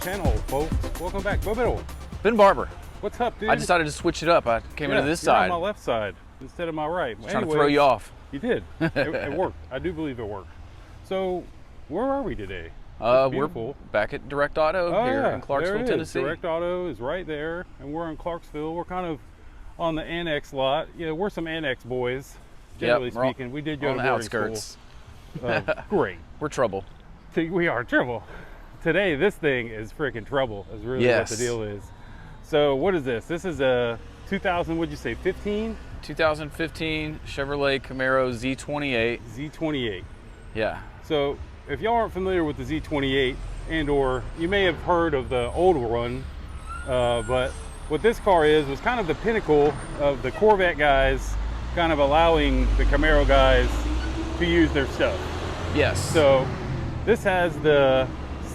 channel, folks. Welcome back. Bobo. Ben Barber. What's up, dude? I decided to switch it up. I came into this side. On my left side instead of my right. Trying to throw you off. You did. It worked. I do believe it worked. So, where are we today? We're back at Direct Auto here in Clarksville, Tennessee. Direct Auto is right there, and we're in Clarksville. We're kind of on the annex lot. Yeah, we're some annex boys, generally speaking. We did go to boarding school. Great. We're trouble. We are trouble. Today, this thing is freaking trouble, is really what the deal is. So, what is this? This is a 2000, what'd you say, 15? 2015 Chevrolet Camaro Z28. Z28. Yeah. So, if y'all aren't familiar with the Z28, and or you may have heard of the old one, but what this car was kind of the pinnacle of the Corvette guys kind of allowing the Camaro guys to use their stuff. Yes. So, this has the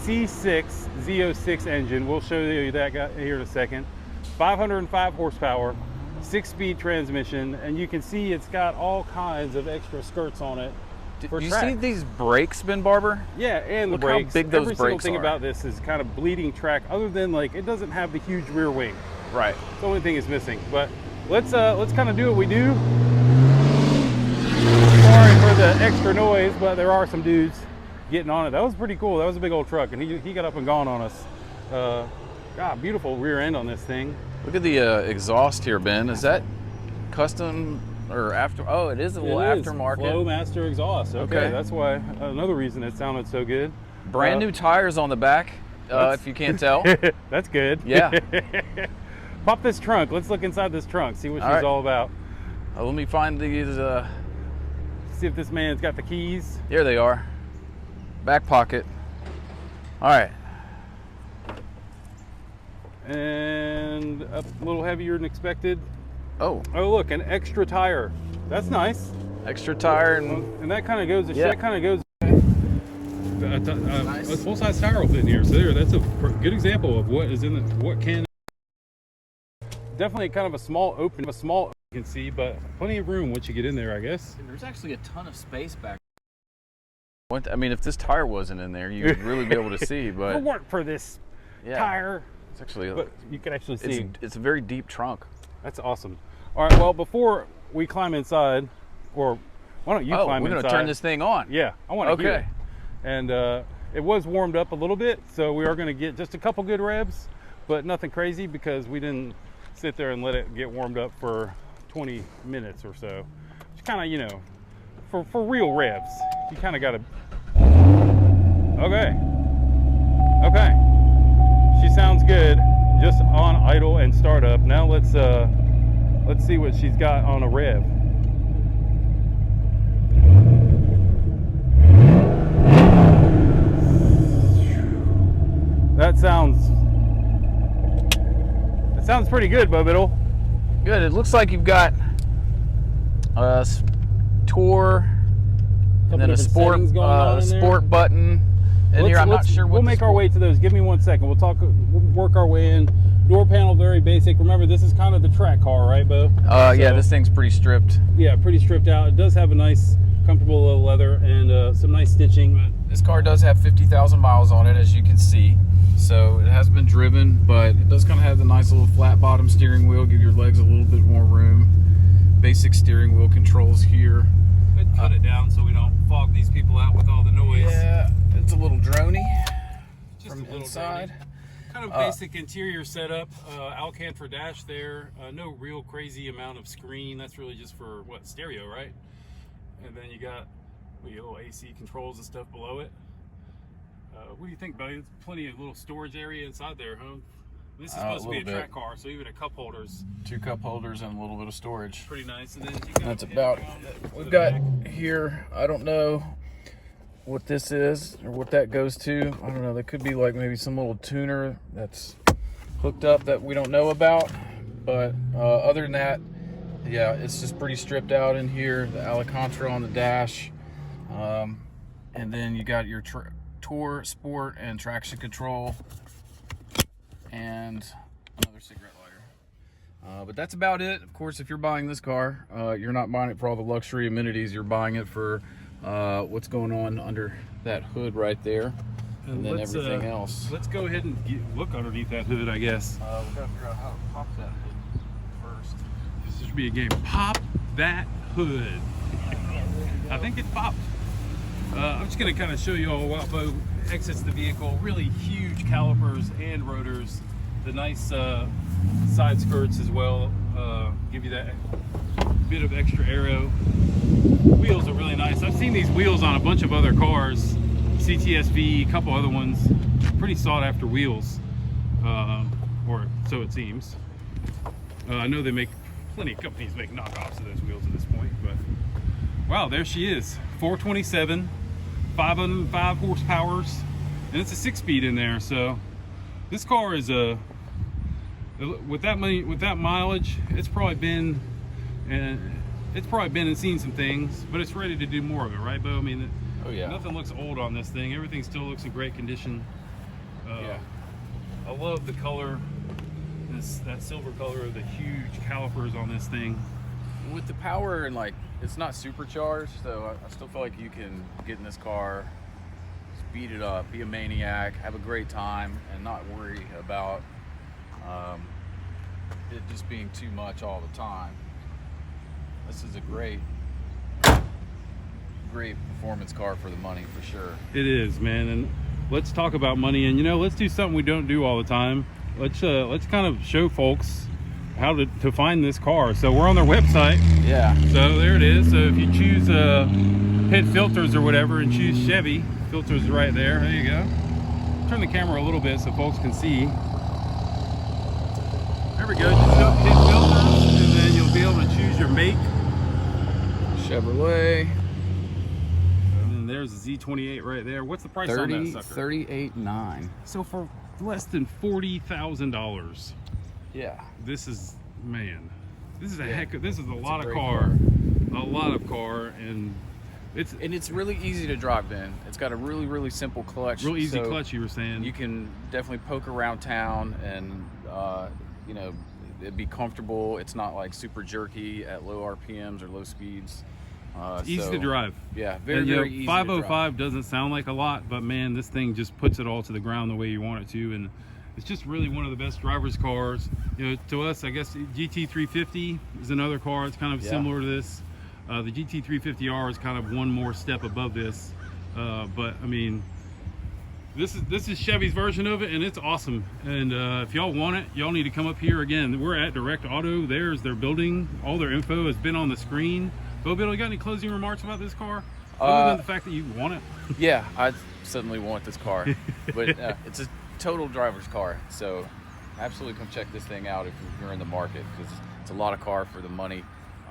C6 Z06 engine. We'll show you that guy here in a second. 505 horsepower, 6-speed transmission, and you can see it's got all kinds of extra skirts on it. Do you see these brakes, Ben Barber? Yeah, and look the brakes. How big those Every brakes single thing are. about this is kind of bleeding track, other than like it doesn't have the huge rear wing. Right. It's the only thing is missing. But let's kind of do what we do. Sorry for the extra noise, but there are some dudes getting on it. That was pretty cool. That was a big old truck, and he got up and gone on us. God, beautiful rear end on this thing. Look at the exhaust here, Ben. Is that custom or after? Oh, it is a little aftermarket. Flowmaster exhaust. Okay, that's why another reason it sounded so good. Brand new tires on the back, if you can't tell. That's good. Yeah. Pop this trunk. Let's look inside this trunk. See what she's all about. Let me find these. See if this man's got the keys. Here they are. Back pocket. All right. And a little heavier than expected. Oh, look, an extra tire. That's nice. Extra tire, and that kind of goes. That kind of goes. Nice. A full-size tire will fit in here. So that's a good example of what is in what can. Definitely kind of a small open. You can see, but plenty of room once you get in there, I guess. There's actually a ton of space back. I mean, if this tire wasn't in there, you'd really be able to see. But it'll work for this tire. It's actually, but you can actually see. It's a very deep trunk. That's awesome. All right, well, before we climb inside, or why don't you climb inside? We're going to turn this thing on. Yeah, I want to hear it. And it was warmed up a little bit, so we are going to get just a couple good revs, but nothing crazy because we didn't sit there and let it get warmed up for 20 minutes or so. It's kind of, you know, for real revs, you kind of got to. Okay. She sounds good, just on idle and startup. Now let's see what she's got on a rev. That sounds pretty good, Bobiddle. Good. It looks like you've got a tour and then a sport button in here. I'm not sure what. We'll make our way to those. Give me 1 second. We'll work our way in. Door panel, very basic. Remember, this is kind of the track car, right, Bo? Yeah, this thing's pretty stripped. Yeah, pretty stripped out. It does have a nice, comfortable little leather and some nice stitching. This car does have 50,000 miles on it, as you can see. So it has been driven, but it does kind of have the nice little flat bottom steering wheel, give your legs a little bit more room. Basic steering wheel controls here. Cut it down so we don't fog these people out with all the noise. Yeah, it's a little droney just from a little inside. Droney. Kind of basic interior setup. Alcantara dash there. No real crazy amount of screen. That's really just for stereo, right? And then you got little AC controls and stuff below it. What do you think, buddy? There's plenty of little storage area inside there, huh? This is supposed to be a track car, so even a cup holders. 2 cup holders and a little bit of storage. Pretty nice. And then that's about it. We've got here, I don't know what this is or what that goes to. I don't know. That could be like maybe some little tuner that's hooked up that we don't know about. But other than that, yeah, it's just pretty stripped out in here. The Alcantara on the dash. And then you got your Tour, Sport, and traction control. And another cigarette lighter. But that's about it. Of course, if you're buying this car, you're not buying it for all the luxury amenities. You're buying it for what's going on under that hood right there. and then everything else. Let's go ahead and look underneath that hood, I guess. We gotta figure out how to pop that hood first. This should be a game. Pop that hood. I think it popped. I'm just gonna kind of show you all while Bo exits the vehicle. Really huge calipers and rotors. The nice side skirts as well. Give you that bit of extra aero. Wheels are really nice. I've seen these wheels on a bunch of other cars. CTSV, a couple other ones. Pretty sought after wheels. Or so it seems. I know they make, plenty of companies make knockoffs of those wheels at this point, but wow, there she is. 427, 505 horsepowers, and it's a 6-speed in there. So this car is with that mileage, it's probably been and seen some things, but it's ready to do more of it, right, Bo? I mean, oh yeah, nothing looks old on this thing. Everything still looks in great condition. Yeah, I love the color, that silver color of the huge calipers on this thing. With the power, and like, it's not supercharged, so I still feel like you can get in this car, speed it up, be a maniac, have a great time, and not worry about it just being too much all the time. This is a great performance car for the money, for sure. It is, man. And let's talk about money, and let's do something we don't do all the time. Let's kind of show folks how to find this car. So we're on their website. Yeah. So there it is. So if you choose hit filters or whatever and choose Chevy, filters right there. There you go. Turn the camera a little bit so folks can see. There we go. Just hit filters, and then you'll be able to choose your make. Chevrolet. And then there's a Z28 right there. What's the price on that sucker? $38,900. So for less than $40,000. Yeah. This is, man, this is a Yeah. this is a lot of great car, and it's really easy to drive in. It's got a really simple clutch. real easy so clutch, you were saying. You can definitely poke around town, and it'd be comfortable. It's not like super jerky at low RPMs or low speeds. It's easy to drive. Yeah, And, very easy. 505 doesn't sound like a lot, but man, this thing just puts it all to the ground the way you want it to, and it's just really one of the best driver's cars. To us, I guess GT350 is another car. It's kind of similar to this. The GT350R is kind of one more step above this, but I mean, this is Chevy's version of it, and it's awesome. And if y'all want it, y'all need to come up here again. We're at Direct Auto. There's their building. All their info has been on the screen. Bo Biddle, you got any closing remarks about this car, other than the fact that you want it? Yeah, I certainly want this car, but it's a total driver's car. So absolutely come check this thing out if you're in the market, because it's a lot of car for the money.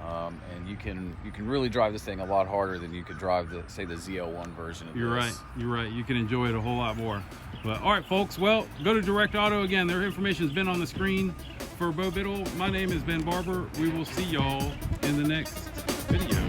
And you can really drive this thing a lot harder than you could drive the ZL1 version of You're this. right. You're right. You can enjoy it a whole lot more. But all right, folks. Well, go to Direct Auto again. Their information has been on the screen. For Bo Biddle, my name is Ben Barber. We will see y'all in the next video.